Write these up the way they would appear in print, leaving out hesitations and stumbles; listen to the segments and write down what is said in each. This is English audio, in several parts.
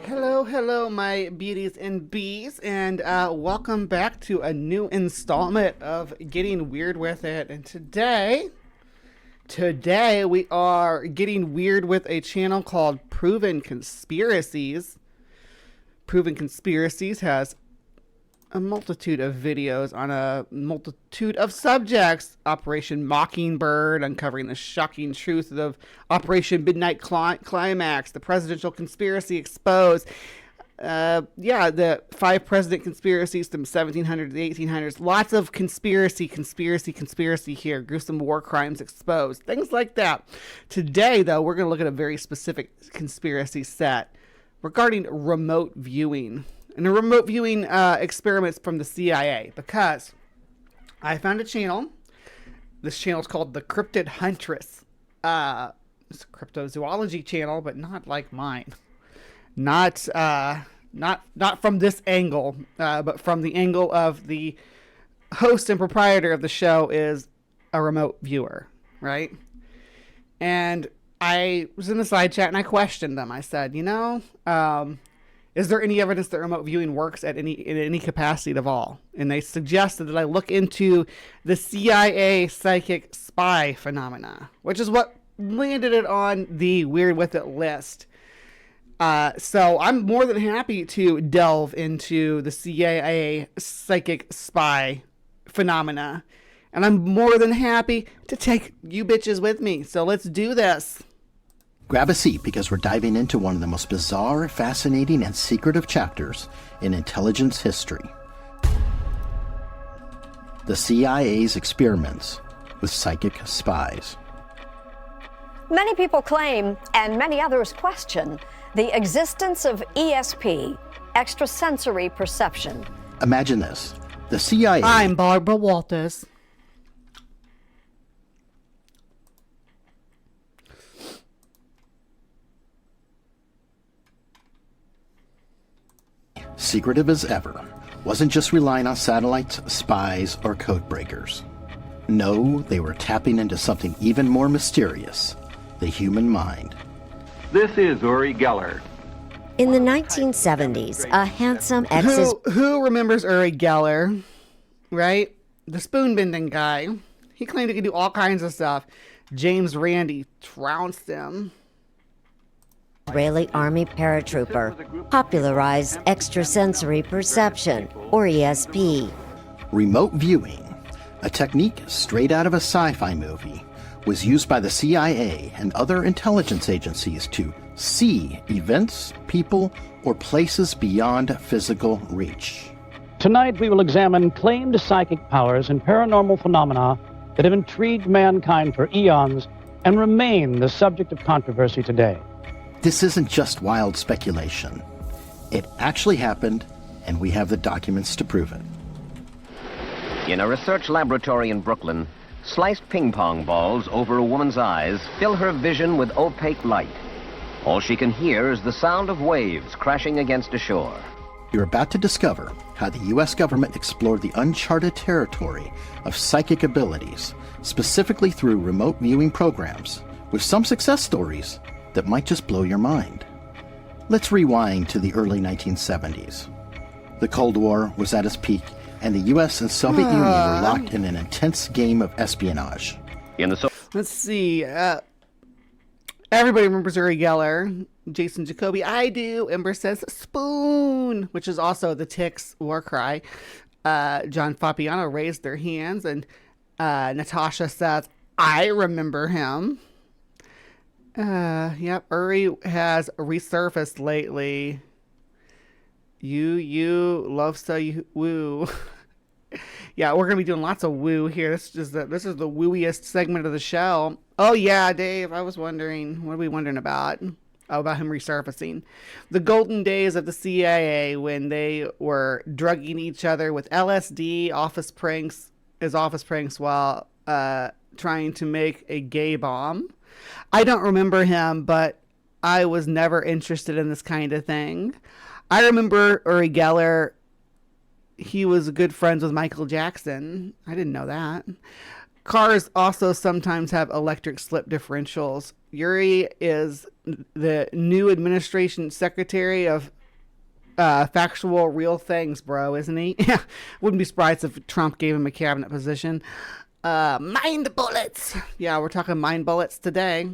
Hello, my beauties and bees, and welcome back to a new installment of Getting Weird with It. And today we are getting weird with a channel called Proven Conspiracies. Proven Conspiracies has a multitude of videos on a multitude of subjects. Operation Mockingbird, uncovering the shocking truth of Operation Midnight Climax, the presidential conspiracy exposed. The 5 president conspiracies from 1700 to the 1800s. Lots of conspiracy here. Gruesome war crimes exposed. Things like that. Today, though, we're going to look at a very specific conspiracy set regarding remote viewing. And the remote viewing experiments from the CIA, because I found a channel. This channel is called the Cryptid Huntress. It's a cryptozoology channel, but not like mine. Not from this angle, but from the angle of the host and proprietor of the show is a remote viewer, right? And I was in the side chat and I questioned them. I said, is there any evidence that remote viewing works in any capacity at all? And they suggested that I look into the CIA psychic spy phenomena, which is what landed it on the Weird With It list. So I'm more than happy to delve into the CIA psychic spy phenomena. And I'm more than happy to take you bitches with me. So let's do this. Grab a seat because we're diving into one of the most bizarre, fascinating, and secretive chapters in intelligence history. The CIA's experiments with psychic spies. Many people claim, and many others question, the existence of ESP, extrasensory perception. Imagine this. The CIA... I'm Barbara Walters. secretive as ever, wasn't just relying on satellites, spies, or code breakers. No, they were tapping into something even more mysterious, the human mind. This is Uri Geller. In the 1970s, a handsome Who remembers Uri Geller, right? The spoon-bending guy. He claimed he could do all kinds of stuff. James Randi trounced him. Israeli Army paratrooper popularized extrasensory perception, or ESP. Remote viewing, a technique straight out of a sci-fi movie, was used by the CIA and other intelligence agencies to see events, people, or places beyond physical reach. Tonight we will examine claimed psychic powers and paranormal phenomena that have intrigued mankind for eons and remain the subject of controversy today. This isn't just wild speculation. It actually happened, and we have the documents to prove it. In a research laboratory in Brooklyn, sliced ping pong balls over a woman's eyes fill her vision with opaque light. All she can hear is the sound of waves crashing against a shore. You're about to discover how the U.S. government explored the uncharted territory of psychic abilities, specifically through remote viewing programs, with some success stories that might just blow your mind. Let's rewind to the early 1970s. The Cold War was at its peak, and the U.S. and Soviet Union were locked in an intense game of espionage. Let's see. Everybody remembers Uri Geller. Jason Jacoby, I do. Ember says spoon, which is also the Ticks war cry. John Fapiano raised their hands, and Natasha says, I remember him. Yep, Uri has resurfaced lately. You love so you woo. Yeah, we're gonna be doing lots of woo here. This is the wooiest segment of the show. Oh yeah, Dave, I was wondering, what are we wondering about? Oh, about him resurfacing. The golden days of the CIA when they were drugging each other with LSD, office pranks while trying to make a gay bomb. I don't remember him, but I was never interested in this kind of thing. I remember Uri Geller. He was good friends with Michael Jackson. I didn't know that. Cars also sometimes have electric slip differentials. Yuri is the new administration secretary of factual real things, bro, isn't he? Yeah, wouldn't be surprised if Trump gave him a cabinet position. Mind bullets. Yeah, we're talking mind bullets today.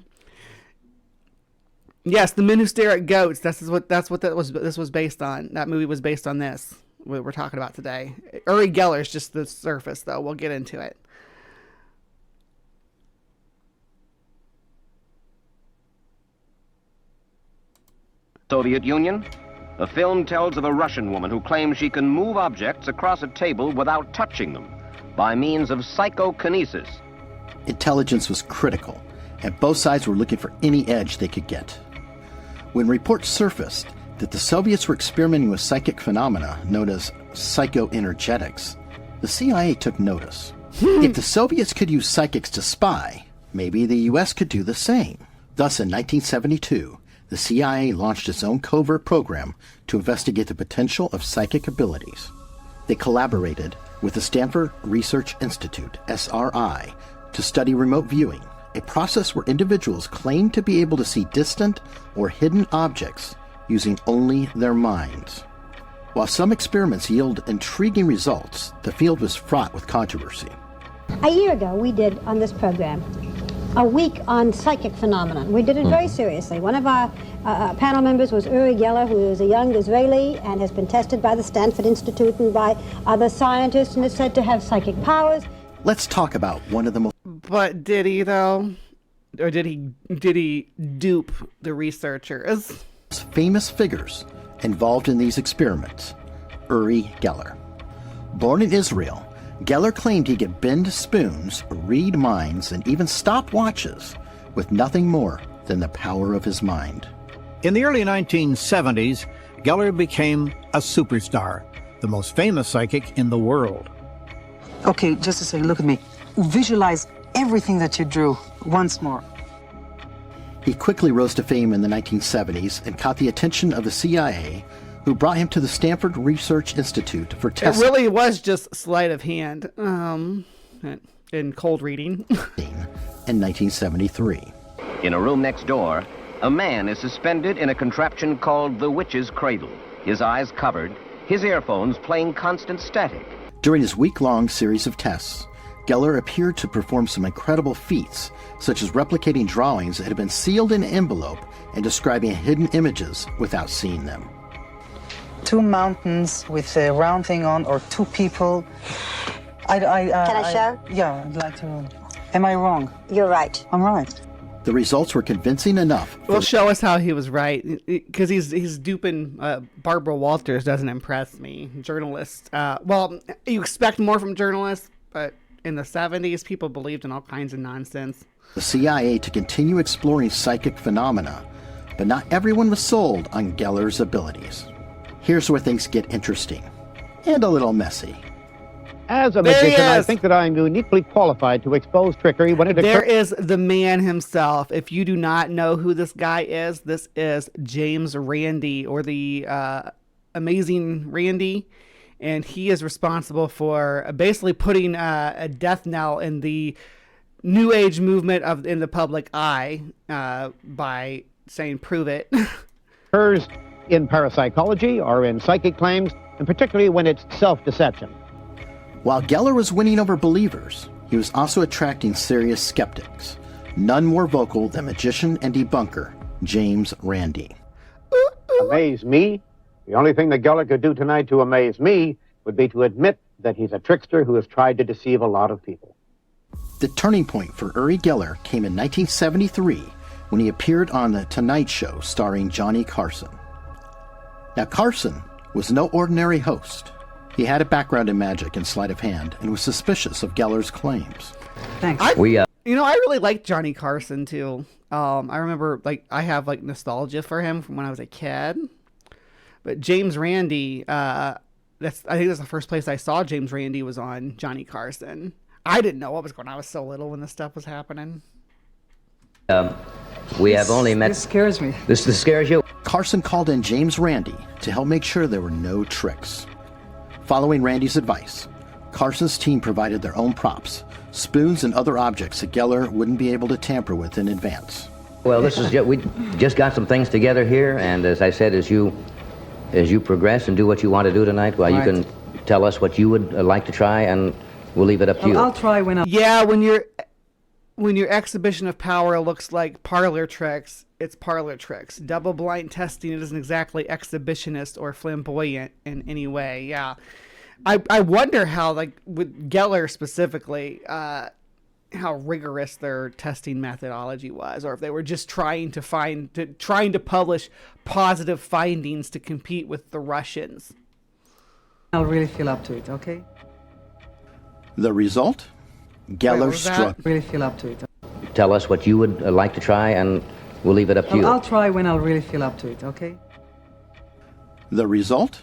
Yes, The Men Who Stare at Goats. This was based on. That movie was based on this. What we're talking about today. Uri Geller's just the surface, though. We'll get into it. Soviet Union. The film tells of a Russian woman who claims she can move objects across a table without touching them by means of psychokinesis. Intelligence was critical, and both sides were looking for any edge they could get. When reports surfaced that the Soviets were experimenting with psychic phenomena known as psychoenergetics, the CIA took notice. If the Soviets could use psychics to spy, maybe the U.S. could do the same. Thus, in 1972, the CIA launched its own covert program to investigate the potential of psychic abilities. They collaborated with the Stanford Research Institute, SRI, to study remote viewing, a process where individuals claim to be able to see distant or hidden objects using only their minds. While some experiments yield intriguing results, the field was fraught with controversy. A year ago, we did on this program a week on psychic phenomenon. We did it very seriously. One of our panel members was Uri Geller, who is a young Israeli and has been tested by the Stanford Institute and by other scientists and is said to have psychic powers. Let's talk about one of the most... But did he, though? Or did he dupe the researchers? famous figures involved in these experiments, Uri Geller. Born in Israel, Geller claimed he could bend spoons, read minds, and even stop watches with nothing more than the power of his mind. In the early 1970s, Geller became a superstar, the most famous psychic in the world. Okay, just a second, look at me. Visualize everything that you drew once more. He quickly rose to fame in the 1970s and caught the attention of the CIA, who brought him to the Stanford Research Institute for testing. It really was just sleight of hand, in cold reading. In 1973. In a room next door, a man is suspended in a contraption called the Witch's Cradle, his eyes covered, his earphones playing constant static. During his week-long series of tests, Geller appeared to perform some incredible feats, such as replicating drawings that had been sealed in an envelope and describing hidden images without seeing them. 2 mountains with a round thing on, or 2 people. Can I show? Yeah, I'd like to. Am I wrong? You're right. I'm right. The results were convincing enough. Well, show us how he was right, because he's duping Barbara Walters doesn't impress me. Journalists, well, you expect more from journalists, but in the 70s, people believed in all kinds of nonsense. The CIA to continue exploring psychic phenomena, but not everyone was sold on Geller's abilities. Here's where things get interesting and a little messy. As a magician, I think that I'm uniquely qualified to expose trickery when it occurs. There is the man himself. If you do not know who this guy is, this is James Randi, or the Amazing Randi, and he is responsible for basically putting a death knell in the New Age movement in the public eye by saying, "Prove it." Occurs in parapsychology or in psychic claims, and particularly when it's self-deception. While Geller was winning over believers, he was also attracting serious skeptics, none more vocal than magician and debunker James Randi. Amaze me? The only thing that Geller could do tonight to amaze me would be to admit that he's a trickster who has tried to deceive a lot of people. The turning point for Uri Geller came in 1973 when he appeared on The Tonight Show starring Johnny Carson. Now, Carson was no ordinary host. He had a background in magic and sleight of hand and was suspicious of Geller's claims. Thanks. I really liked Johnny Carson too. I remember, I have nostalgia for him from when I was a kid. But James Randi, I think that's the first place I saw James Randi was on Johnny Carson. I didn't know what was going on. I was so little when this stuff was happening. We have only met... This scares me. This scares you? Carson called in James Randi to help make sure there were no tricks. Following Randy's advice, Carson's team provided their own props, spoons and other objects that Geller wouldn't be able to tamper with in advance. Well, this is we just got some things together here, and as I said, as you progress and do what you want to do tonight, well, you can tell us what you would like to try, and we'll leave it up to you. I'll try when I... Yeah, when your exhibition of power looks like parlor tricks, it's parlor tricks. Double-blind testing isn't exactly exhibitionist or flamboyant in any way. Yeah, I wonder how, like with Geller specifically, how rigorous their testing methodology was, or if they were just trying to publish positive findings to compete with the Russians. I'll really feel up to it, okay? The result? Geller struck. Really feel up to it. Tell us what you would like to try, and we'll leave it up to you. I'll try when I'll really feel up to it, okay? The result?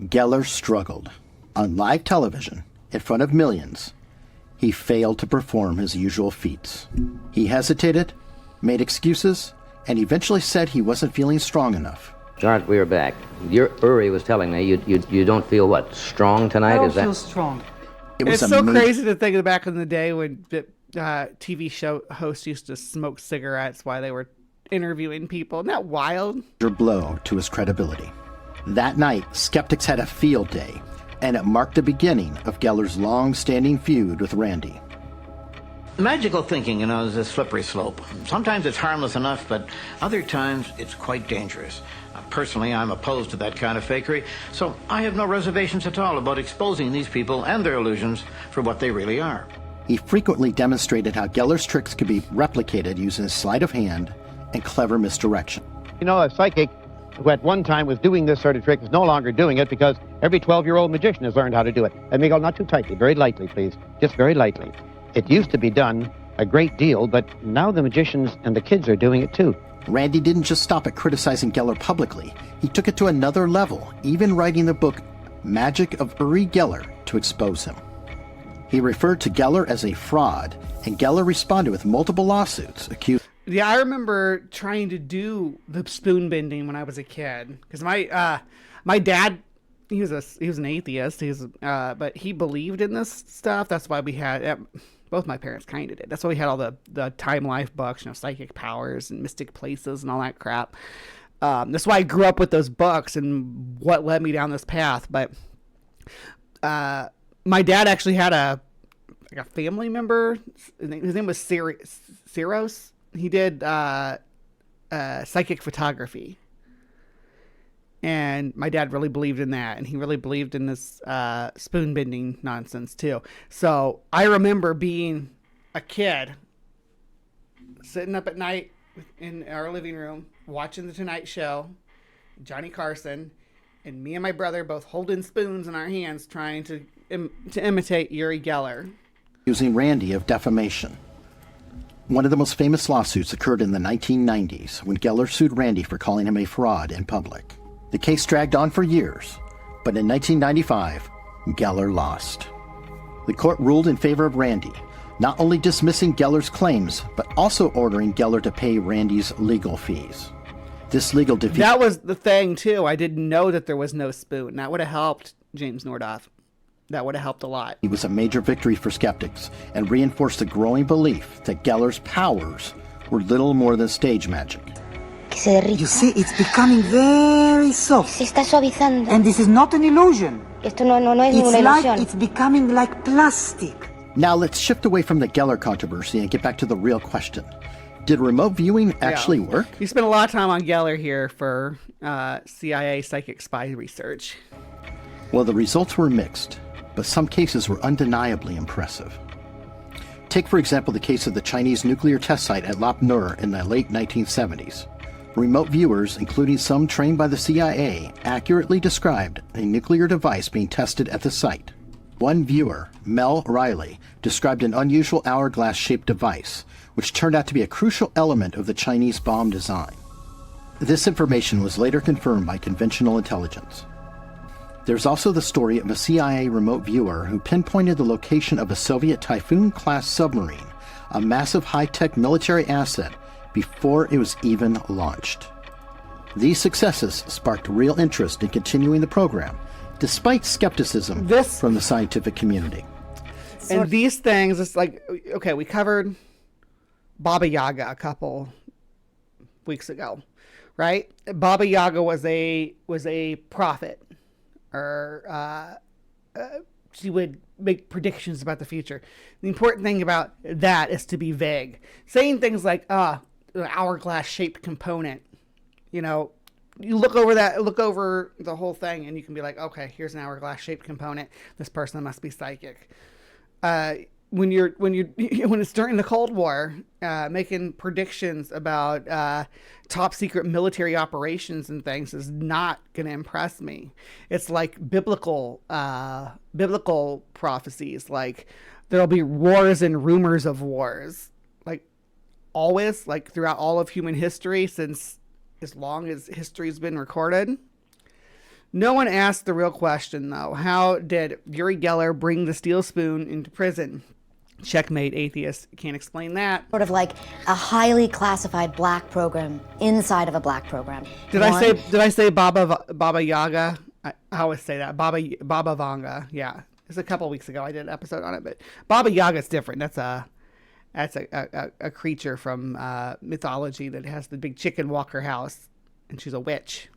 Geller struggled. On live television, in front of millions, he failed to perform his usual feats. He hesitated, made excuses, and eventually said he wasn't feeling strong enough. George, we are back. Uri was telling me you don't feel what, strong tonight? I don't Is that feel strong. It's so crazy to think of back in the day when TV show hosts used to smoke cigarettes while they were interviewing people. Isn't that wild? Blow to his credibility. That night, skeptics had a field day, and it marked the beginning of Geller's long-standing feud with Randy. Magical thinking, is a slippery slope. Sometimes it's harmless enough, but other times it's quite dangerous. Personally, I'm opposed to that kind of fakery, so I have no reservations at all about exposing these people and their illusions for what they really are. He frequently demonstrated how Geller's tricks could be replicated using sleight of hand and clever misdirection. A psychic who at one time was doing this sort of trick is no longer doing it because every 12-year-old magician has learned how to do it. And Miguel, not too tightly, very lightly, please. Just very lightly. It used to be done a great deal, but now the magicians and the kids are doing it too. Randy didn't just stop at criticizing Geller publicly. He took it to another level, even writing the book Magic of Uri Geller to expose him. He referred to Geller as a fraud, and Geller responded with multiple lawsuits accusing. Yeah, I remember trying to do the spoon bending when I was a kid, because my dad, he was an atheist, but he believed in this stuff. That's why we had both my parents kind of did. That's why we had all the Time Life books, psychic powers and mystic places and all that crap. That's why I grew up with those books and what led me down this path. But my dad actually had a family member. His name was Ciros. He did psychic photography. And my dad really believed in that, and he really believed in this spoon bending nonsense too. So I remember being a kid, sitting up at night in our living room, watching The Tonight Show, Johnny Carson, and me and my brother both holding spoons in our hands, trying to imitate Uri Geller. Accusing Randy of defamation. One of the most famous lawsuits occurred in the 1990s when Geller sued Randy for calling him a fraud in public. The case dragged on for years, but in 1995, Geller lost. The court ruled in favor of Randy, not only dismissing Geller's claims, but also ordering Geller to pay Randy's legal fees. This legal defeat... That was the thing, too. I didn't know that there was no spoon. That would have helped James Nordoff. That would have helped a lot. It was a major victory for skeptics and reinforced the growing belief that Geller's powers were little more than stage magic. You see, it's becoming very soft. Se está suavizando. And this is not an illusion. Esto no es ninguna ilusión. It's becoming like plastic. Now let's shift away from the Geller controversy and get back to the real question. Did remote viewing actually work? You spent a lot of time on Geller here for CIA psychic spy research. Well, the results were mixed, but some cases were undeniably impressive. Take, for example, the case of the Chinese nuclear test site at Lop Nur in the late 1970s. Remote viewers, including some trained by the CIA, accurately described a nuclear device being tested at the site. One viewer, Mel Riley, described an unusual hourglass-shaped device, which turned out to be a crucial element of the Chinese bomb design. This information was later confirmed by conventional intelligence. There's also the story of a CIA remote viewer who pinpointed the location of a Soviet Typhoon-class submarine, a massive high-tech military asset, before it was even launched. These successes sparked real interest in continuing the program, despite skepticism from the scientific community. And these things, it's like, okay, we covered Baba Yaga a couple weeks ago, right? Baba Yaga was a prophet, or she would make predictions about the future. The important thing about that is to be vague. Saying things like, hourglass shaped component, you know, you look over the whole thing and you can be like, okay, here's an hourglass shaped component. This person must be psychic. When it's during the Cold War, making predictions about top secret military operations and things is not going to impress me. It's like biblical prophecies, like there'll be wars and rumors of wars, like always, like throughout all of human history, since as long as history's been recorded. No one asked the real question, though. How did Uri Geller bring the steel spoon into prison? Checkmate, atheist. Can't explain that. Sort of like a highly classified black program inside of a black program. Did I say Baba Yaga? I always say that. Baba Vanga. Yeah. It's a couple weeks ago. I did an episode on it, but Baba Yaga is different. That's a creature from mythology that has the big chicken walker house, and she's a witch.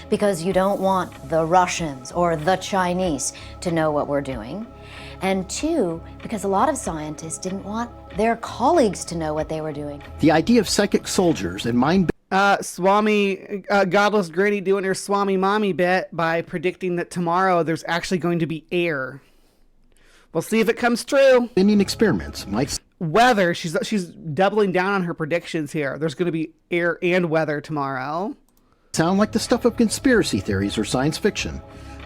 Because you don't want the Russians or the Chinese to know what we're doing. And two, because a lot of scientists didn't want their colleagues to know what they were doing. The idea of psychic soldiers and mind... Swami, Godless Granny doing her Swami Mommy bit by predicting that tomorrow there's actually going to be air. We'll see if it comes true. Indian experiments might... Weather, she's doubling down on her predictions here. There's going to be air and weather tomorrow. Sound like the stuff of conspiracy theories or science fiction,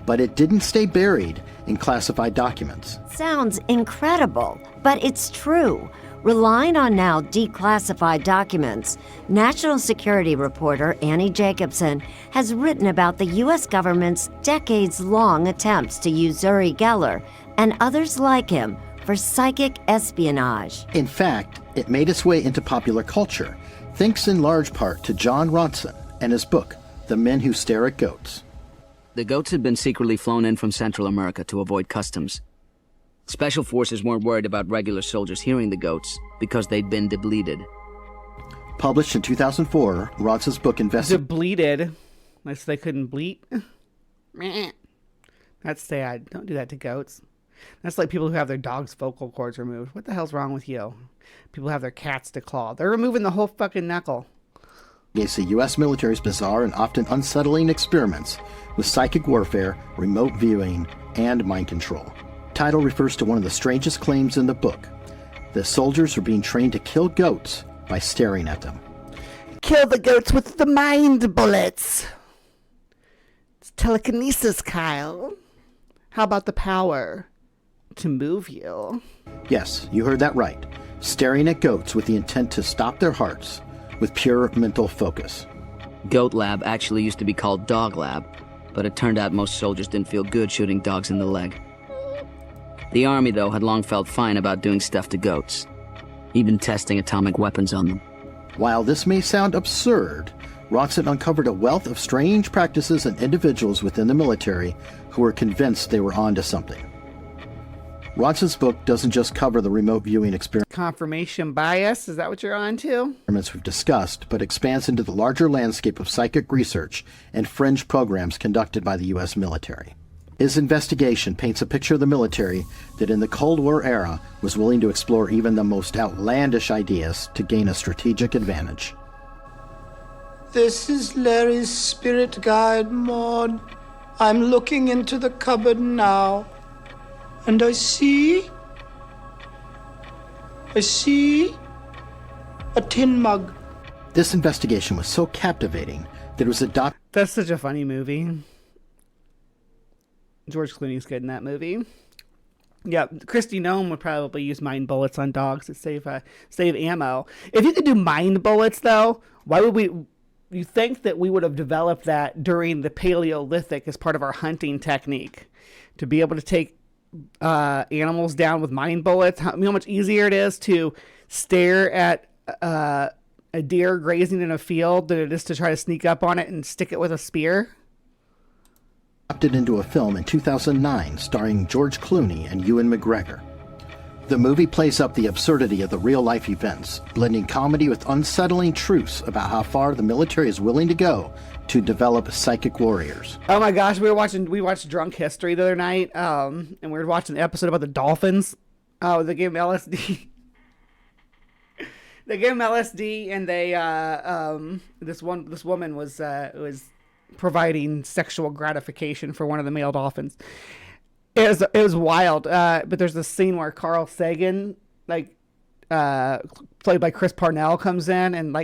but it didn't stay buried in classified documents. Sounds incredible, but it's true. Relying on now declassified documents, National Security reporter Annie Jacobson has written about the U.S. government's decades-long attempts to use Uri Geller and others like him for psychic espionage. In fact, it made its way into popular culture, thanks in large part to John Ronson and his book, The Men Who Stare at Goats. The goats had been secretly flown in from Central America to avoid customs. Special forces weren't worried about regular soldiers hearing the goats because they'd been debleeded. Published in 2004, Ronson's book investigated... Debleeded? Unless they couldn't bleat? That's sad. Don't do that to goats. That's like people who have their dog's vocal cords removed. What the hell's wrong with you? People have their cats declawed. They're removing the whole fucking knuckle. Against the U.S. military's bizarre and often unsettling experiments with psychic warfare, remote viewing, and mind control. Title refers to one of the strangest claims in the book. The soldiers were being trained to kill goats by staring at them. Kill the goats with the mind bullets. It's telekinesis, Kyle. How about the power to move you? Yes, you heard that right. Staring at goats with the intent to stop their hearts with pure mental focus. Goat Lab actually used to be called Dog Lab, but it turned out most soldiers didn't feel good shooting dogs in the leg. The Army, though, had long felt fine about doing stuff to goats, even testing atomic weapons on them. While this may sound absurd, Ronson uncovered a wealth of strange practices and individuals within the military who were convinced they were onto something. Ronson's book doesn't just cover the remote viewing experience. Confirmation bias, is that what you're on to? We've discussed, but expands into the larger landscape of psychic research and fringe programs conducted by the U.S. military. His investigation paints a picture of the military that in the Cold War era was willing to explore even the most outlandish ideas to gain a strategic advantage. This is Larry's spirit guide, Maud. I'm looking into the cupboard now, and I see a tin mug. This investigation was so captivating that it was adopted. That's such a funny movie. George Clooney's good in that movie. Yeah, Christy Nome would probably use mind bullets on dogs to save ammo. If you could do mind bullets, though, why would we? You think that we would have developed that during the Paleolithic as part of our hunting technique to be able to take animals down with mind bullets? How much easier it is to stare at a deer grazing in a field than it is to try to sneak up on it and stick it with a spear? adapted into a film in 2009 starring George Clooney and Ewan McGregor. The movie plays up the absurdity of the real-life events, blending comedy with unsettling truths about how far the military is willing to go to develop psychic warriors. Oh my gosh, we watched Drunk History the other night, and we were watching the episode about the dolphins. Oh, they gave them LSD. They gave them LSD, and this woman was providing sexual gratification for one of the male dolphins. It was wild, but there's this scene where Carl Sagan, played by Chris Parnell, comes in and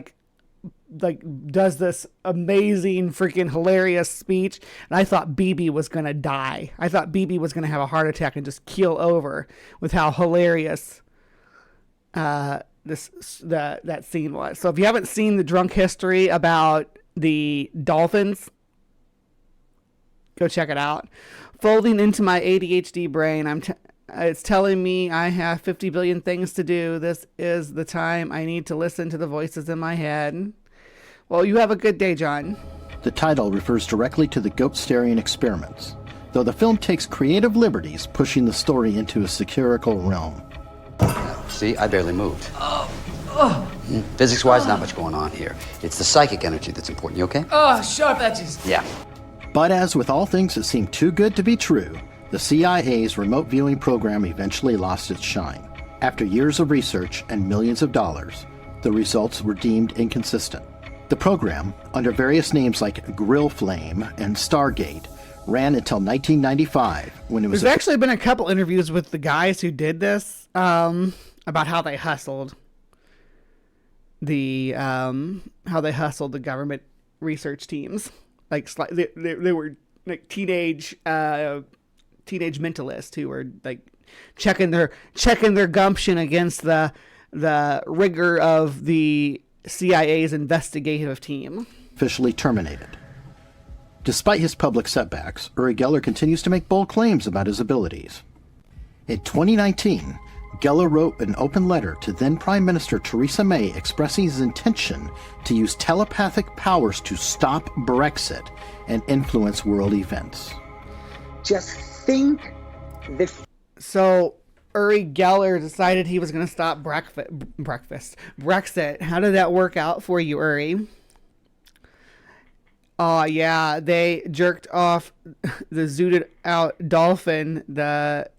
does this amazing, freaking hilarious speech. And I thought BB was gonna die. I thought BB was gonna have a heart attack and just keel over with how hilarious that scene was. So if you haven't seen the Drunk History about the dolphins, go check it out. Folding into my ADHD brain, it's telling me I have 50 billion things to do. This is the time I need to listen to the voices in my head. Well, you have a good day, John. The title refers directly to the goat-staring experiments, though the film takes creative liberties, pushing the story into a satirical realm. See, I barely moved. Physics-wise, not much going on here. It's the psychic energy that's important. You okay? Sharp edges. Yeah. But as with all things that seem too good to be true, the CIA's remote viewing program eventually lost its shine. After years of research and millions of dollars, the results were deemed inconsistent. The program, under various names like Grill Flame and Stargate, ran until 1995 when it was... There's actually been a couple interviews with the guys who did this about how they hustled the government research teams. They were like teenage mentalists who were checking their gumption against the rigor of the CIA's investigative team. Officially terminated. Despite his public setbacks, Uri Geller continues to make bold claims about his abilities. In 2019, Geller wrote an open letter to then Prime Minister Theresa May expressing his intention to use telepathic powers to stop Brexit and influence world events. Just think So Uri Geller decided he was going to stop Brexit. How did that work out for you, Uri? Oh, yeah, they jerked off the zooted out dolphin, the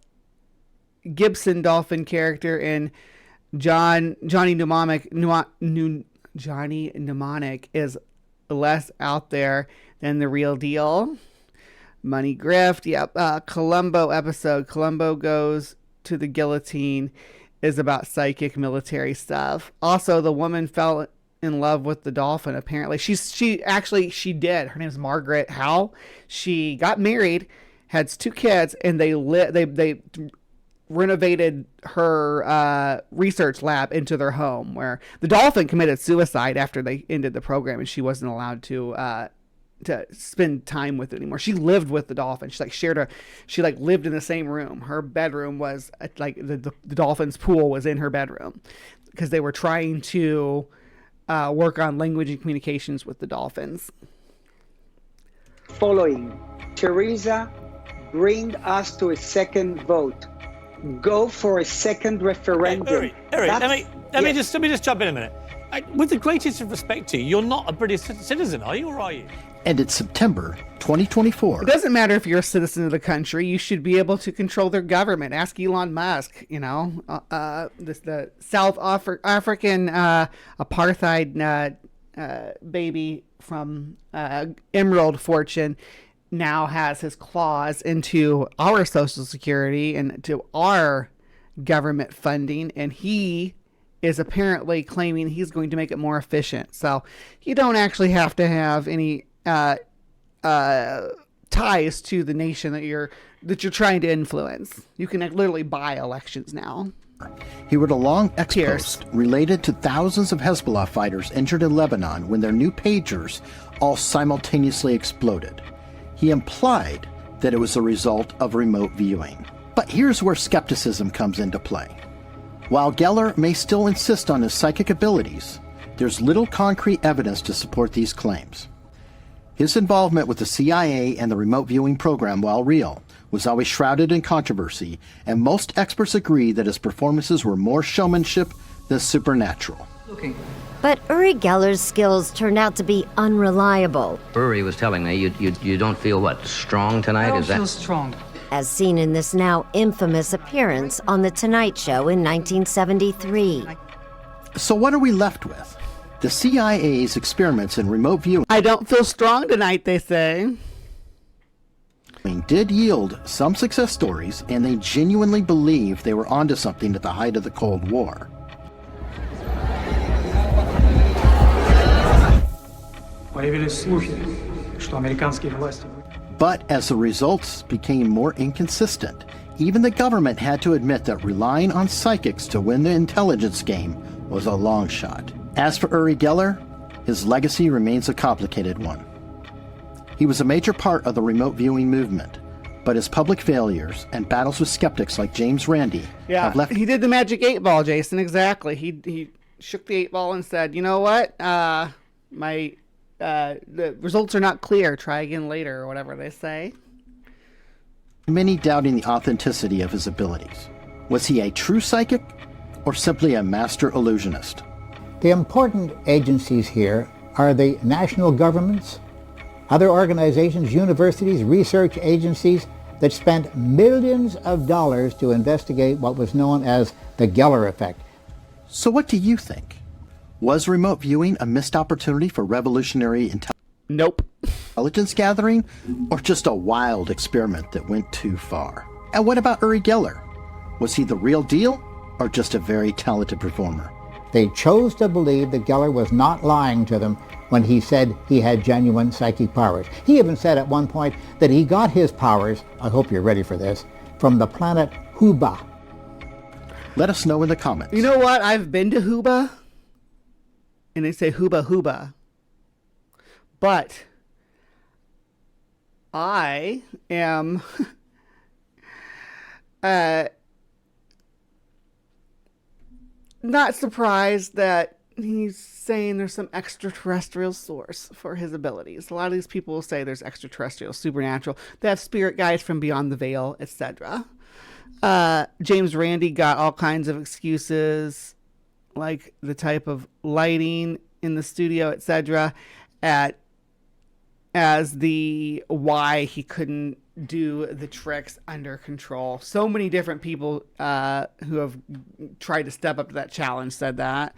Gibson dolphin character in Johnny Mnemonic is less out there than the real deal. Money grift. Yep. Columbo episode. Columbo goes to the guillotine is about psychic military stuff. Also, the woman fell in love with the dolphin. Apparently, she did. Her name is Margaret Howe. She got married, had 2 kids, and they renovated her research lab into their home, where the dolphin committed suicide after they ended the program, and she wasn't allowed to spend time with it anymore. She lived with the dolphin. She lived in the same room. Her bedroom was the dolphin's pool was in her bedroom because they were trying to work on language and communications with the dolphins. Following, Theresa, bring us to a second vote. Go for a second referendum. Uri, let me just jump in a minute. With the greatest of respect to you, you're not a British citizen, are you, or are you? And it's September 2024. It doesn't matter if you're a citizen of the country. You should be able to control their government. Ask Elon Musk, the South African apartheid baby from Emerald Fortune now has his claws into our Social Security and to our government funding, and he is apparently claiming he's going to make it more efficient. So you don't actually have to have any ties to the nation that you're trying to influence. You can literally buy elections now. He wrote a long ex-post related to thousands of Hezbollah fighters injured in Lebanon when their new pagers all simultaneously exploded. He implied that it was a result of remote viewing. But here's where skepticism comes into play. While Geller may still insist on his psychic abilities, there's little concrete evidence to support these claims. His involvement with the CIA and the remote viewing program, while real, was always shrouded in controversy, and most experts agree that his performances were more showmanship than supernatural. But Uri Geller's skills turned out to be unreliable. Uri was telling me you don't feel, what, strong tonight? I don't Is that feel strong. As seen in this now infamous appearance on The Tonight Show in 1973. So what are we left with? The CIA's experiments in remote viewing I don't feel strong tonight, they say. did yield some success stories, and they genuinely believed they were onto something at the height of the Cold War. But as the results became more inconsistent, even the government had to admit that relying on psychics to win the intelligence game was a long shot. As for Uri Geller, his legacy remains a complicated one. He was a major part of the remote viewing movement, but his public failures and battles with skeptics like James Randi have left... He did the magic 8-ball, Jason, exactly. He shook the 8-ball and said, you know what, the results are not clear, try again later, or whatever they say. Many doubting the authenticity of his abilities. Was he a true psychic, or simply a master illusionist? The important agencies here are the national governments, other organizations, universities, research agencies that spent millions of dollars to investigate what was known as the Geller effect. So what do you think? Was remote viewing a missed opportunity for revolutionary intelligence gathering, or just a wild experiment that went too far? And what about Uri Geller? Was he the real deal, or just a very talented performer? They chose to believe that Geller was not lying to them when he said he had genuine psychic powers. He even said at one point that he got his powers, I hope you're ready for this, from the planet Huba. Let us know in the comments. You know what? I've been to Huba, and they say Huba Huba. But I am not surprised that he's saying there's some extraterrestrial source for his abilities. A lot of these people will say there's extraterrestrial, supernatural. They have spirit guides from beyond the veil, etc. James Randi got all kinds of excuses, like the type of lighting in the studio, etc., as the why he couldn't do the tricks under control. So many different people who have tried to step up to that challenge said that.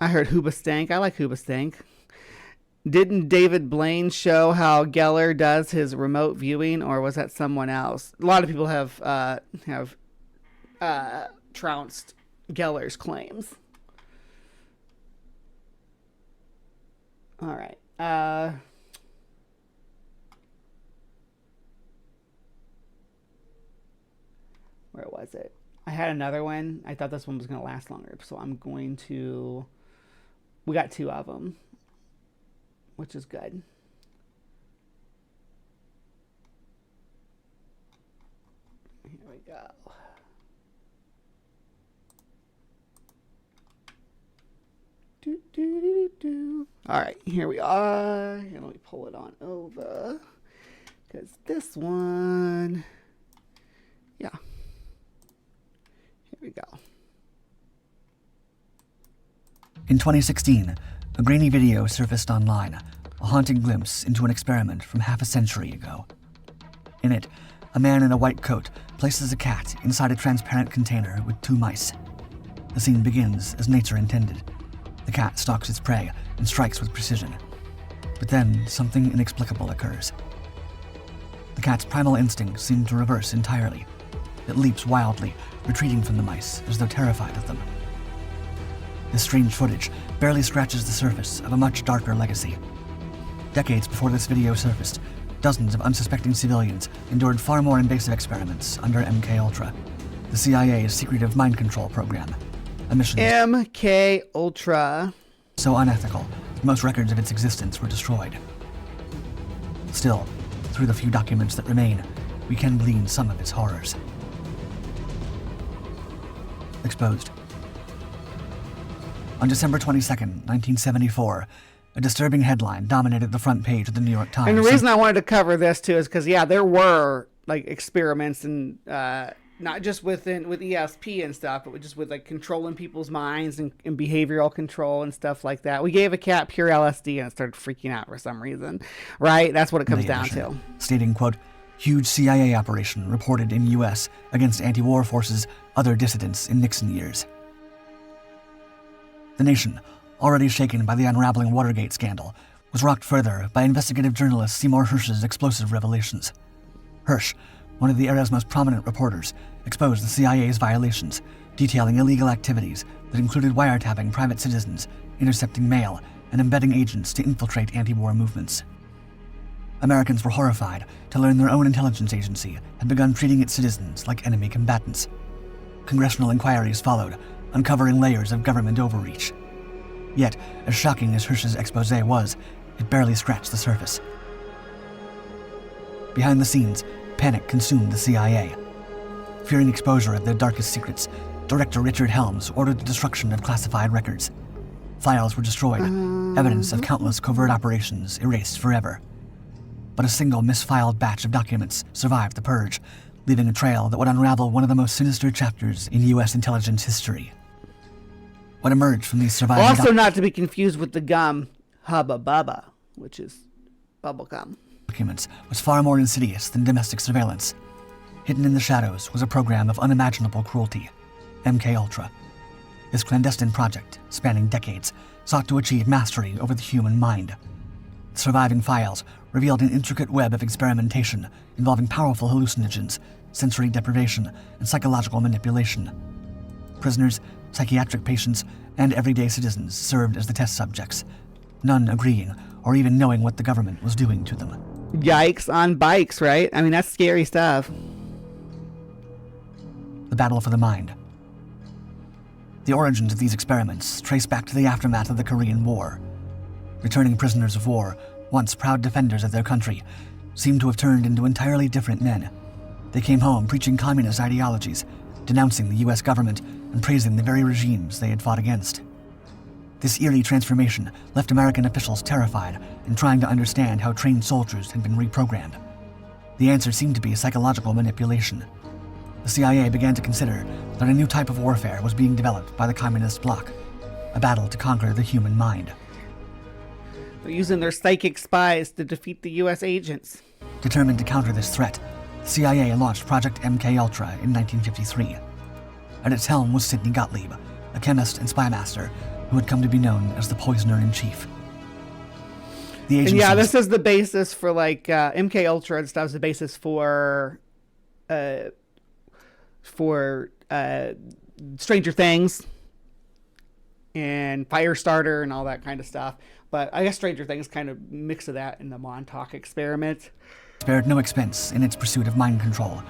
I heard Huba Stank. I like Huba Stank. Didn't David Blaine show how Geller does his remote viewing, or was that someone else? A lot of people have trounced Geller's claims. All right. Where was it? I had another one. I thought this one was going to last longer, so I'm going to... We got 2 of them, which is good. Here we go. All right, here we are. Here, let me pull it on over, because this one, yeah. Here we go. In 2016, a grainy video surfaced online, a haunting glimpse into an experiment from half a century ago. In it, a man in a white coat places a cat inside a transparent container with 2 mice. The scene begins as nature intended. The cat stalks its prey and strikes with precision. But then something inexplicable occurs. The cat's primal instincts seem to reverse entirely. It leaps wildly, retreating from the mice as though terrified of them. This strange footage barely scratches the surface of a much darker legacy. Decades before this video surfaced, dozens of unsuspecting civilians endured far more invasive experiments under MK-Ultra, the CIA's secretive mind control program. A mission MK-Ultra. So unethical that most records of its existence were destroyed. Still, through the few documents that remain, we can glean some of its horrors. Exposed. On December 22nd, 1974, A disturbing headline dominated the front page of the New York Times. And the reason I wanted to cover this too is because there were like experiments and not just with ESP and stuff, but just with like controlling people's minds and behavioral control and stuff like that. We gave a cat pure LSD and it started freaking out for some reason, right? That's what it comes down to. Stating, quote, huge CIA operation reported in U.S. against anti-war forces, other dissidents in Nixon years. The nation, already shaken by the unraveling Watergate scandal, was rocked further by investigative journalist Seymour Hersh's explosive revelations. Hersh, one of the era's most prominent reporters, exposed the CIA's violations, detailing illegal activities that included wiretapping private citizens, intercepting mail, and embedding agents to infiltrate anti-war movements. Americans were horrified to learn their own intelligence agency had begun treating its citizens like enemy combatants. Congressional inquiries followed, uncovering layers of government overreach. Yet, as shocking as Hersh's expose was, it barely scratched the surface. Behind the scenes, panic consumed the CIA. Fearing exposure of their darkest secrets, Director Richard Helms ordered the destruction of classified records. Files were destroyed, evidence of countless covert operations erased forever. But a single misfiled batch of documents survived the purge, leaving a trail that would unravel one of the most sinister chapters in U.S. intelligence history. What emerged from these surviving also not to be confused with the gum Hubba Bubba, which is bubblegum. Documents was far more insidious than domestic surveillance. Hidden in the shadows was a program of unimaginable cruelty, MKUltra. This clandestine project, spanning decades, sought to achieve mastery over the human mind. The surviving files revealed an intricate web of experimentation involving powerful hallucinogens, sensory deprivation, and psychological manipulation. Prisoners, psychiatric patients, and everyday citizens served as the test subjects, none agreeing or even knowing what the government was doing to them. Yikes on bikes, right? I mean, that's scary stuff. The battle for the mind. The origins of these experiments trace back to the aftermath of the Korean War. Returning prisoners of war, once proud defenders of their country, seemed to have turned into entirely different men. They came home preaching communist ideologies, denouncing the U.S. government, and praising the very regimes they had fought against. This eerie transformation left American officials terrified and trying to understand how trained soldiers had been reprogrammed. The answer seemed to be psychological manipulation. The CIA began to consider that a new type of warfare was being developed by the communist bloc, a battle to conquer the human mind. They're using their psychic spies to defeat the U.S. agents. Determined to counter this threat, the CIA launched Project MKUltra in 1953. At its helm was Sidney Gottlieb, a chemist and spy master who had come to be known as the Poisoner-in-Chief. The agency. And this is the basis for like MKUltra and stuff. Is the basis for Stranger Things and Firestarter and all that kind of stuff. But I guess Stranger Things kind of mix of that in the Montauk experiment. Spared no expense in its pursuit of mind control,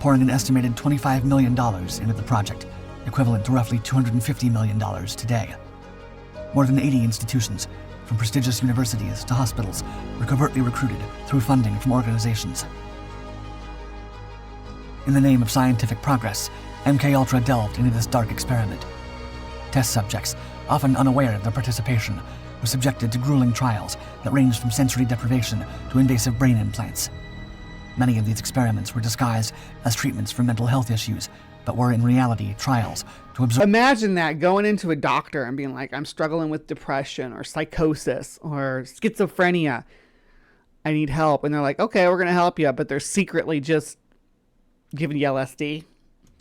pouring an estimated $25 million into the project, equivalent to roughly $250 million today. More than 80 institutions, from prestigious universities to hospitals, were covertly recruited through funding from organizations. In the name of scientific progress, MKUltra delved into this dark experiment. Test subjects, often unaware of their participation, were subjected to grueling trials that ranged from sensory deprivation to invasive brain implants. Many of these experiments were disguised as treatments for mental health issues, but were in reality trials to observe. Imagine that, going into a doctor and being like, I'm struggling with depression or psychosis or schizophrenia. I need help. And they're like, okay, we're going to help you. But they're secretly just giving you LSD.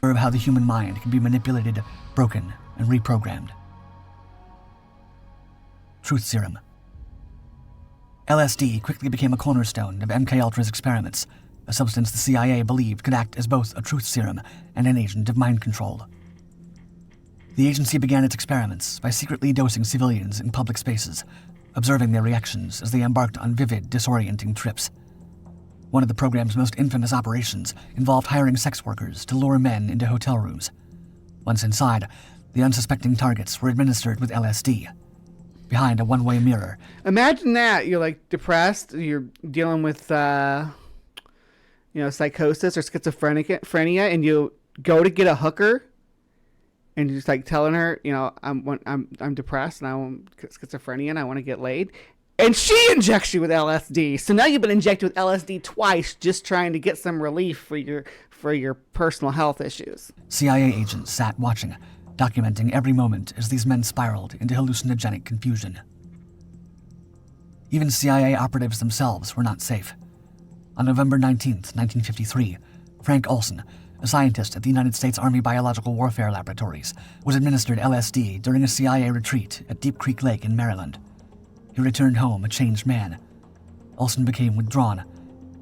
Of how the human mind can be manipulated, broken, and reprogrammed. Truth serum. LSD quickly became a cornerstone of MKUltra's experiments, a substance the CIA believed could act as both a truth serum and an agent of mind control. The agency began its experiments by secretly dosing civilians in public spaces, observing their reactions as they embarked on vivid, disorienting trips. One of the program's most infamous operations involved hiring sex workers to lure men into hotel rooms. Once inside, the unsuspecting targets were administered with LSD. Behind a one-way mirror. Imagine that. You're like depressed. You're dealing with, psychosis or schizophrenia, and you go to get a hooker, and just like telling her, you know, I'm depressed and I want schizophrenia and I want to get laid. And she injects you with LSD. So now you've been injected with LSD twice, just trying to get some relief for your personal health issues. CIA agents sat watching, documenting every moment as these men spiraled into hallucinogenic confusion. Even CIA operatives themselves were not safe. On November 19th, 1953, Frank Olson, a scientist at the United States Army Biological Warfare Laboratories, was administered LSD during a CIA retreat at Deep Creek Lake in Maryland. He returned home a changed man. Olson became withdrawn.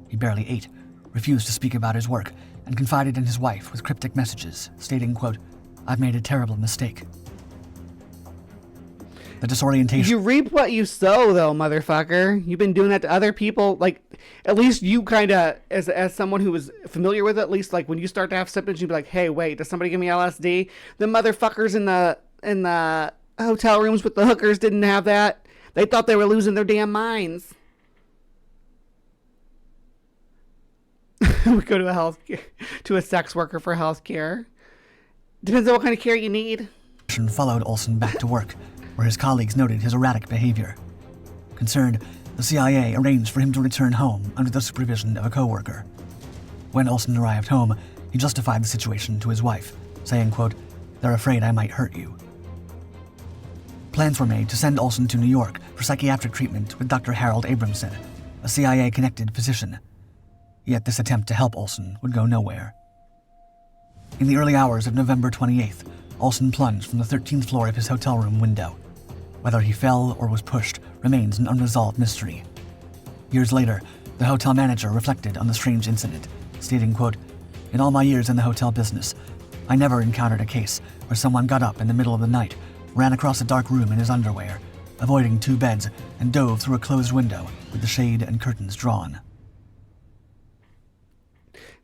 He barely ate, refused to speak about his work, and confided in his wife with cryptic messages, stating, quote, "I've made a terrible mistake." The disorientation... You reap what you sow, though, motherfucker. You've been doing that to other people. Like, at least you kind of, as someone who was familiar with it, at least, like, when you start to have symptoms, you'd be like, hey, wait, does somebody give me LSD? The motherfuckers in the hotel rooms with the hookers didn't have that. They thought they were losing their damn minds. We go to a sex worker for health care. Depends on what kind of care you need. Followed Olson back to work, where his colleagues noted his erratic behavior. Concerned, the CIA arranged for him to return home under the supervision of a co-worker. When Olson arrived home, he justified the situation to his wife, saying, quote, "They're afraid I might hurt you." Plans were made to send Olson to New York for psychiatric treatment with Dr. Harold Abramson, a CIA-connected physician. Yet this attempt to help Olson would go nowhere. In the early hours of November 28th, Olson plunged from the 13th floor of his hotel room window. Whether he fell or was pushed remains an unresolved mystery. Years later, the hotel manager reflected on the strange incident, stating, quote, "In all my years in the hotel business, I never encountered a case where someone got up in the middle of the night, ran across a dark room in his underwear, avoiding 2 beds, and dove through a closed window with the shade and curtains drawn."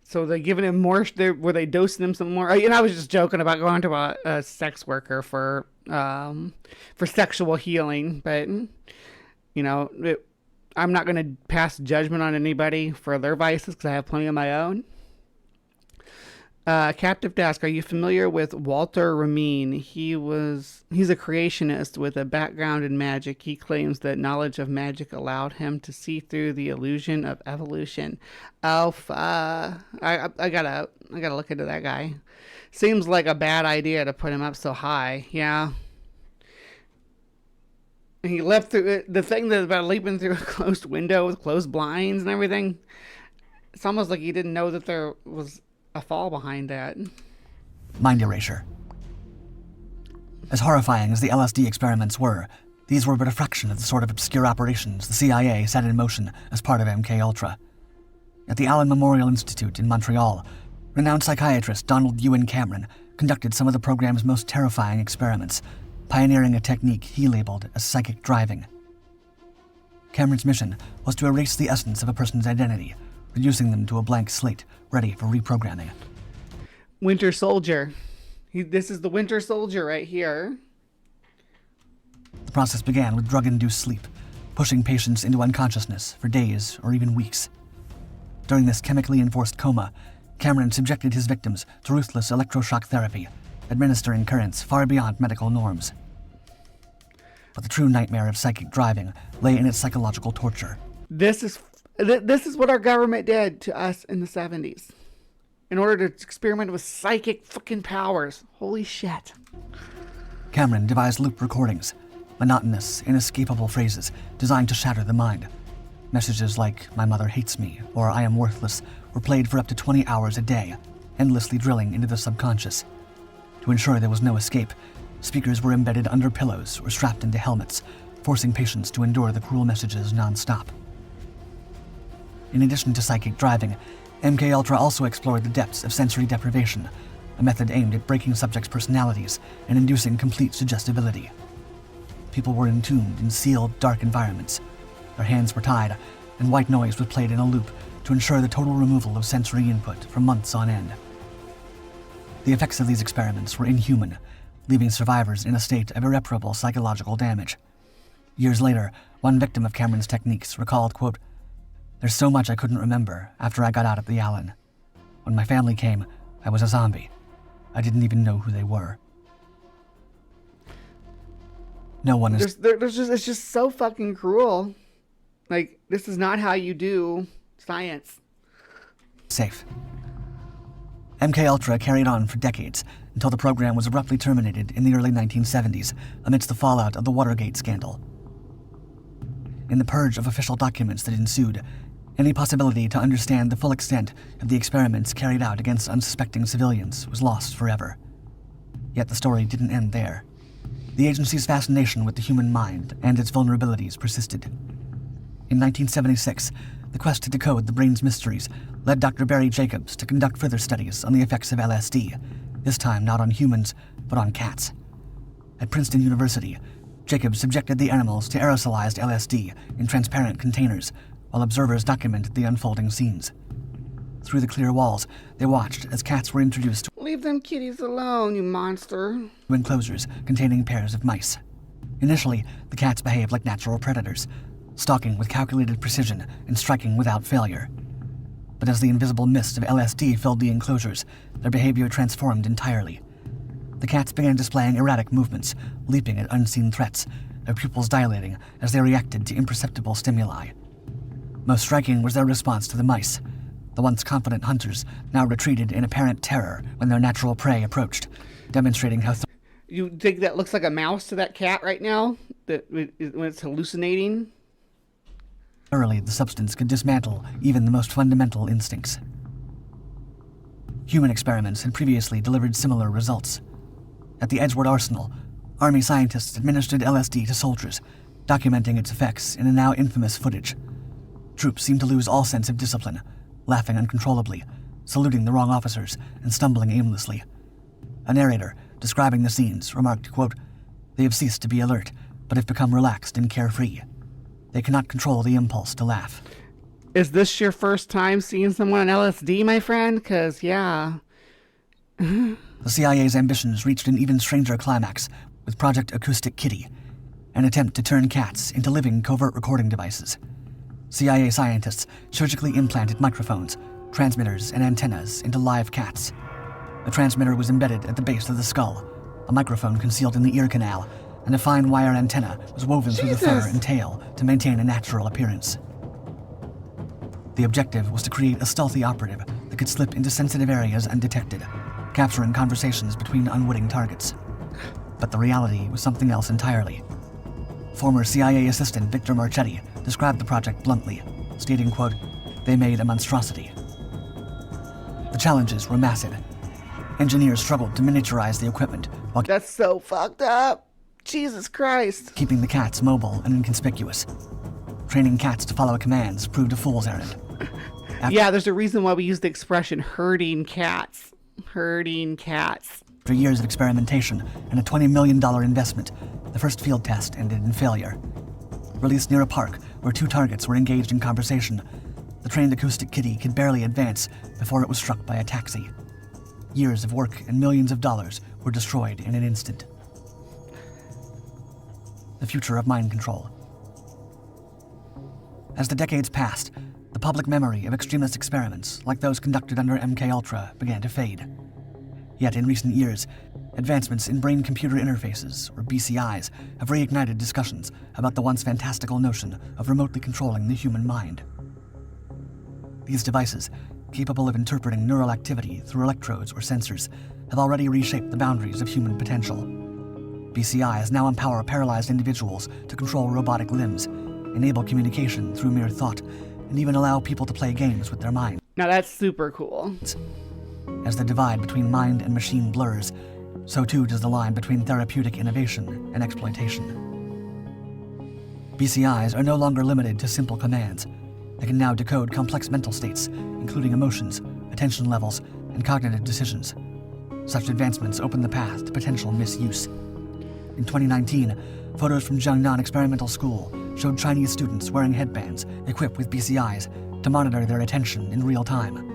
So they giving him more? Were they dosing him some more? And I was just joking about going to a sex worker for sexual healing, but you know, I'm not going to pass judgment on anybody for their vices because I have plenty of my own. Captive Desk, are you familiar with Walter Ramin? He's a creationist with a background in magic. He claims that knowledge of magic allowed him to see through the illusion of evolution. Oh, I gotta look into that guy. Seems like a bad idea to put him up so high. Yeah. And he left through it. The thing that about leaping through a closed window with closed blinds and everything. It's almost like he didn't know that there was a fall behind that. Mind erasure. As horrifying as the LSD experiments were, these were but a fraction of the sort of obscure operations the CIA set in motion as part of MKUltra. At the Allen Memorial Institute in Montreal, renowned psychiatrist Donald Ewan Cameron conducted some of the program's most terrifying experiments, pioneering a technique he labeled as psychic driving. Cameron's mission was to erase the essence of a person's identity, reducing them to a blank slate, ready for reprogramming. Winter Soldier. This is the Winter Soldier right here. The process began with drug-induced sleep, pushing patients into unconsciousness for days or even weeks. During this chemically enforced coma, Cameron subjected his victims to ruthless electroshock therapy, administering currents far beyond medical norms. But the true nightmare of psychic driving lay in its psychological torture. This is what our government did to us in the 70s. In order to experiment with psychic fucking powers. Holy shit. Cameron devised loop recordings, monotonous, inescapable phrases designed to shatter the mind. Messages like, "My mother hates me," or "I am worthless," were played for up to 20 hours a day, endlessly drilling into the subconscious. To ensure there was no escape, speakers were embedded under pillows or strapped into helmets, forcing patients to endure the cruel messages non-stop. In addition to psychic driving, MKUltra also explored the depths of sensory deprivation, a method aimed at breaking subjects' personalities and inducing complete suggestibility. People were entombed in sealed, dark environments. Their hands were tied, and white noise was played in a loop to ensure the total removal of sensory input for months on end. The effects of these experiments were inhuman, leaving survivors in a state of irreparable psychological damage. Years later, one victim of Cameron's techniques recalled, quote, "There's so much I couldn't remember after I got out at the Allen. When my family came, I was a zombie. I didn't even know who they were." No one is it's just so fucking cruel. Like, this is not how you do science. safe. MKUltra carried on for decades until the program was abruptly terminated in the early 1970s amidst the fallout of the Watergate scandal. In the purge of official documents that ensued, any possibility to understand the full extent of the experiments carried out against unsuspecting civilians was lost forever. Yet the story didn't end there. The agency's fascination with the human mind and its vulnerabilities persisted. In 1976, the quest to decode the brain's mysteries led Dr. Barry Jacobs to conduct further studies on the effects of LSD, this time not on humans, but on cats. At Princeton University, Jacobs subjected the animals to aerosolized LSD in transparent containers, while observers documented the unfolding scenes. Through the clear walls, they watched as cats were introduced Leave them kitties alone, you monster. to enclosures containing pairs of mice. Initially, the cats behaved like natural predators, stalking with calculated precision and striking without failure. But as the invisible mist of LSD filled the enclosures, their behavior transformed entirely. The cats began displaying erratic movements, leaping at unseen threats, their pupils dilating as they reacted to imperceptible stimuli. Most striking was their response to the mice. The once confident hunters now retreated in apparent terror when their natural prey approached, demonstrating how You think that looks like a mouse to that cat right now? That when it's hallucinating? thoroughly the substance could dismantle even the most fundamental instincts. Human experiments had previously delivered similar results. At the Edgewood Arsenal, Army scientists administered LSD to soldiers, documenting its effects in a now infamous footage. Troops seemed to lose all sense of discipline, laughing uncontrollably, saluting the wrong officers, and stumbling aimlessly. A narrator, describing the scenes, remarked, quote, "They have ceased to be alert, but have become relaxed and carefree. They cannot control the impulse to laugh." Is this your first time seeing someone on LSD, my friend? Because, yeah. The CIA's ambitions reached an even stranger climax with Project Acoustic Kitty, an attempt to turn cats into living covert recording devices. CIA scientists surgically implanted microphones, transmitters, and antennas into live cats. A transmitter was embedded at the base of the skull, a microphone concealed in the ear canal, and a fine wire antenna was woven through the fur and tail to maintain a natural appearance. The objective was to create a stealthy operative that could slip into sensitive areas undetected, capturing conversations between unwitting targets. But the reality was something else entirely. Former CIA assistant Victor Marchetti described the project bluntly, stating, quote, "They made a monstrosity." The challenges were massive. Engineers struggled to miniaturize the equipment while That's so fucked up. Jesus Christ. keeping the cats mobile and inconspicuous. Training cats to follow commands proved a fool's errand. Yeah, there's a reason why we use the expression herding cats. Herding cats. After years of experimentation and a $20 million investment, the first field test ended in failure. Released near a park where two targets were engaged in conversation, the trained acoustic kitty could barely advance before it was struck by a taxi. Years of work and millions of dollars were destroyed in an instant. The future of mind control. As the decades passed, the public memory of extremist experiments like those conducted under MKUltra began to fade. Yet in recent years, advancements in brain-computer interfaces, or BCIs, have reignited discussions about the once fantastical notion of remotely controlling the human mind. These devices, capable of interpreting neural activity through electrodes or sensors, have already reshaped the boundaries of human potential. BCIs now empower paralyzed individuals to control robotic limbs, enable communication through mere thought, and even allow people to play games with their minds. Now that's super cool. As the divide between mind and machine blurs, so too does the line between therapeutic innovation and exploitation. BCIs are no longer limited to simple commands. They can now decode complex mental states, including emotions, attention levels, and cognitive decisions. Such advancements open the path to potential misuse. In 2019, photos from Jiangnan Experimental School showed Chinese students wearing headbands equipped with BCIs to monitor their attention in real time.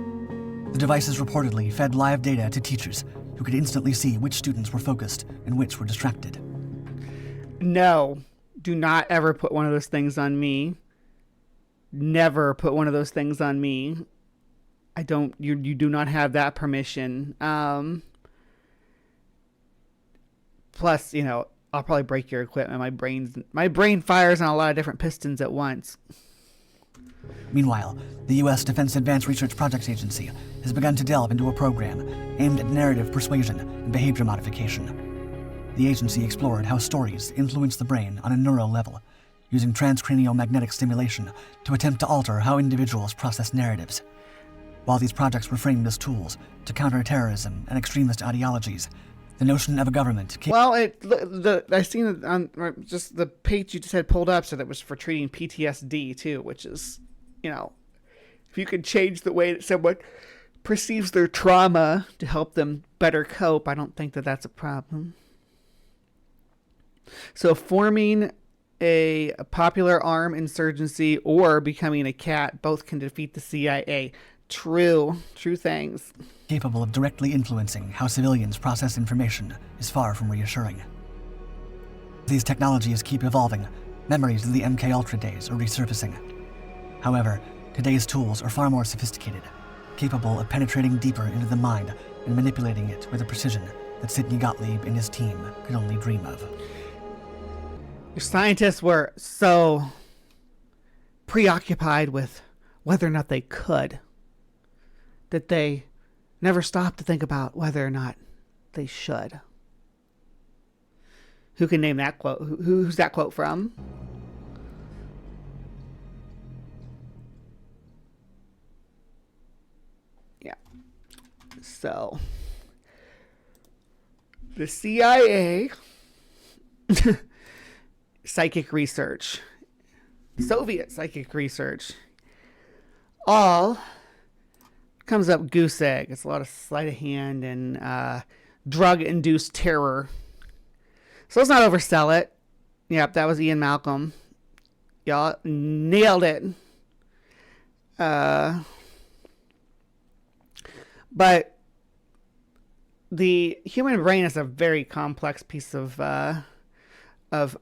The devices reportedly fed live data to teachers who could instantly see which students were focused and which were distracted. No, do not ever put one of those things on me. Never put one of those things on me. You do not have that permission. Plus, I'll probably break your equipment. My brain fires on a lot of different pistons at once. Meanwhile, the U.S. Defense Advanced Research Projects Agency has begun to delve into a program aimed at narrative persuasion and behavior modification. The agency explored how stories influence the brain on a neural level, using transcranial magnetic stimulation to attempt to alter how individuals process narratives. While these projects were framed as tools to counter terrorism and extremist ideologies, the notion of a government... Well, I seen it on just the page you just had pulled up, said it was for treating PTSD too, which is, if you could change the way that someone perceives their trauma to help them better cope, I don't think that that's a problem. So forming a popular arm insurgency or becoming a cat both can defeat the CIA. True things. Capable of directly influencing how civilians process information is far from reassuring. These technologies keep evolving. Memories of the MKUltra days are resurfacing. However, today's tools are far more sophisticated, capable of penetrating deeper into the mind and manipulating it with a precision that Sidney Gottlieb and his team could only dream of. Your scientists were so preoccupied with whether or not they could that they never stopped to think about whether or not they should. Who can name that quote? Who's that quote from? Yeah. So, the CIA, psychic research, Soviet psychic research, all comes up goose egg. It's a lot of sleight of hand and drug-induced terror. So let's not oversell it. Yep, that was Ian Malcolm. Y'all nailed it. But the human brain is a very complex piece of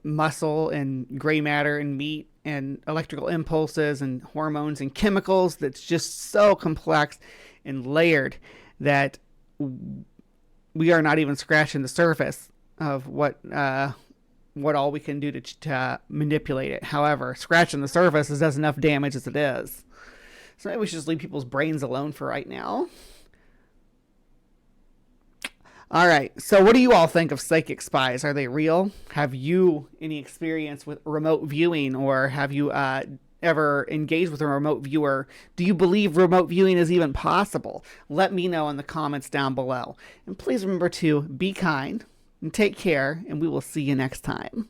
muscle and gray matter and meat and electrical impulses and hormones and chemicals that's just so complex and layered that we are not even scratching the surface of what all we can do to manipulate it. However, scratching the surface does enough damage as it is. So maybe we should just leave people's brains alone for right now. All right, so what do you all think of psychic spies? Are they real? Have you any experience with remote viewing, or have you ever engaged with a remote viewer? Do you believe remote viewing is even possible? Let me know in the comments down below. And please remember to be kind and take care, and we will see you next time.